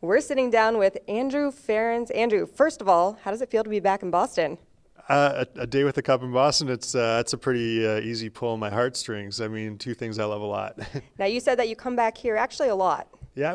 We're sitting down with Andrew Ference. Andrew, first of all, how does it feel to be back in Boston? A day with the Cup in Boston, it's a pretty easy pull on my heartstrings. I mean, two things I love a lot. Now, you said that you come back here actually a lot. Yeah,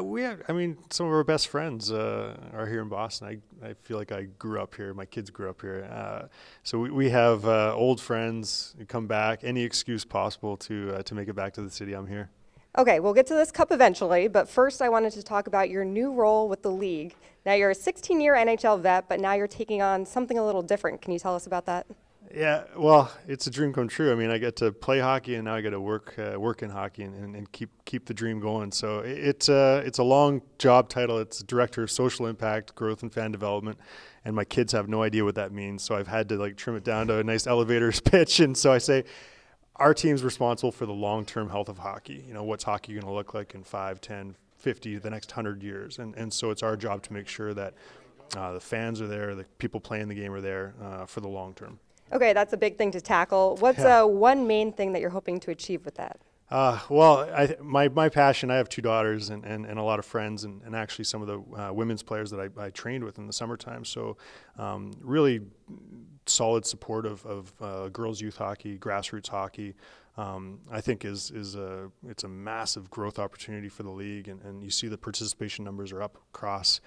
I mean, some of our best friends are here in Boston. I feel like I grew up here. My kids grew up here. So we have old friends who come back. Any excuse possible to make it back to the city, I'm here. Okay, we'll get to this cup eventually, but first I wanted to talk about your new role with the league. Now, you're a 16-year NHL vet, but now you're taking on something a little different. Can you tell us about that? Yeah, well, it's a dream come true. I mean, I get to play hockey, and now I get to work in hockey and keep the dream going. So it's a long job title. It's Director of Social Impact, Growth and Fan Development, and my kids have no idea what that means. So I've had to like trim it down to a nice elevator's pitch, and so I say, our team's responsible for the long-term health of hockey. You know, what's hockey going to look like in 5, 10, 50, the next 100 years? And so it's our job to make sure that the fans are there, the people playing the game are there for the long term. Okay, that's a big thing to tackle. What's one main thing that you're hoping to achieve with that? Well, my passion, I have 2 daughters and a lot of friends and actually some of the women's players that I trained with in the summertime. So really solid support of girls youth hockey, grassroots hockey. I think it's a massive growth opportunity for the league, and you see the participation numbers are up across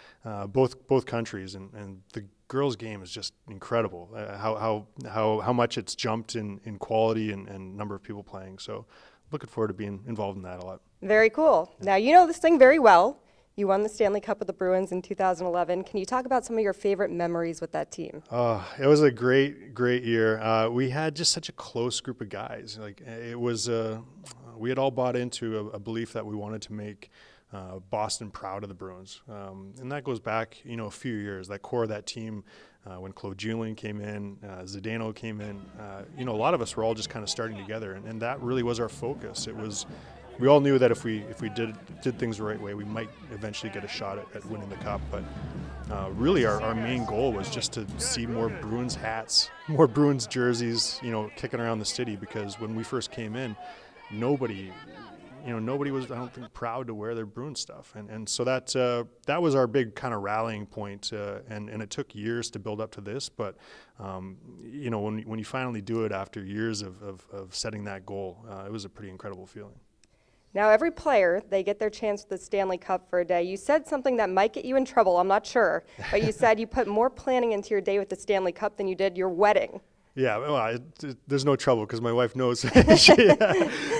both countries, and the girls game is just incredible. How much it's jumped in quality and number of people playing. So looking forward to being involved in that a lot. Very cool. Now, you know this thing very well. You won the Stanley Cup with the Bruins in 2011. Can you talk about some of your favorite memories with that team? It was a great year. We had just such a close group of guys. Like it was, we had all bought into a belief that we wanted to make Boston proud of the Bruins, and that goes back, a few years. That core of that team, when Claude Julien came in, Zdeno came in. A lot of us were all just kind of starting together, and that really was our focus. We all knew that if we did things the right way, we might eventually get a shot at winning the Cup. But really, our main goal was just to see more Bruins hats, more Bruins jerseys, kicking around the city. Because when we first came in, nobody was, I don't think, proud to wear their Bruins stuff. And so that was our big kind of rallying point. And it took years to build up to this. But when you finally do it after years of setting that goal, it was a pretty incredible feeling. Now, every player, they get their chance with the Stanley Cup for a day. You said something that might get you in trouble, I'm not sure, but you said you put more planning into your day with the Stanley Cup than you did your wedding. Yeah, well, there's no trouble because my wife knows. I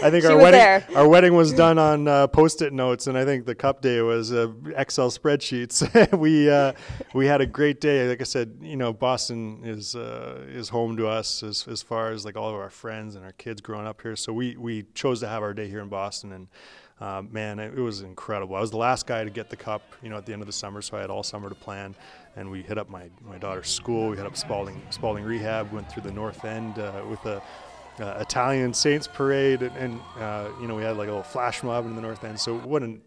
think our wedding was done on Post-it notes, and I think the Cup day was Excel spreadsheets. we had a great day. Like I said, Boston is home to us as far as like all of our friends and our kids growing up here. So we chose to have our day here in Boston, and man, it was incredible. I was the last guy to get the Cup, at the end of the summer, so I had all summer to plan. And we hit up my daughter's school. We hit up Spalding Rehab. Went through the North End with a Italian Saints parade, and we had like a little flash mob in the North End. So what an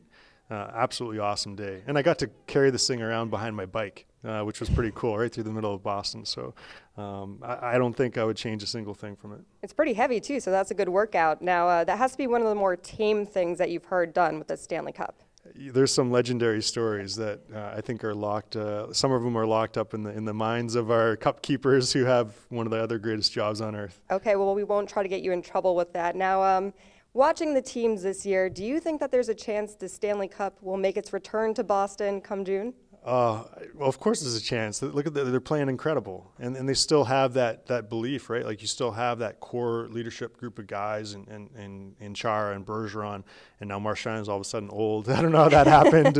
absolutely awesome day. And I got to carry this thing around behind my bike, which was pretty cool, right through the middle of Boston. So I don't think I would change a single thing from it. It's pretty heavy too, so that's a good workout. Now that has to be one of the more tame things that you've heard done with the Stanley Cup. There's some legendary stories that I think are locked. Some of them are locked up in the minds of our cup keepers who have one of the other greatest jobs on earth. Okay, well, we won't try to get you in trouble with that. Now, watching the teams this year, do you think that there's a chance the Stanley Cup will make its return to Boston come June? Well, of course there's a chance. Look at they're playing incredible, and they still have that belief, right? Like you still have that core leadership group of guys in Chara and Bergeron, and now Marchand's all of a sudden old. I don't know how that happened,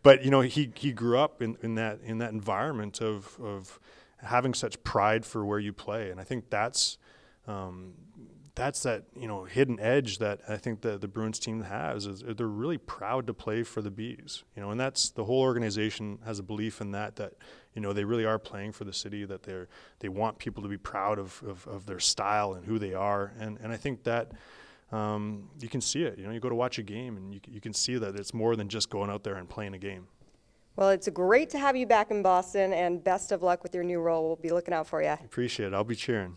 but he grew up in that environment of having such pride for where you play, and I think that's that hidden edge that I think the Bruins team has. Is they're really proud to play for the Bees, and that's the whole organization has a belief in that they really are playing for the city, that they want people to be proud of their style and who they are, and I think that you can see it. You go to watch a game and you can see that it's more than just going out there and playing a game. Well, it's great to have you back in Boston, and best of luck with your new role. We'll be looking out for you. Appreciate it. I'll be cheering.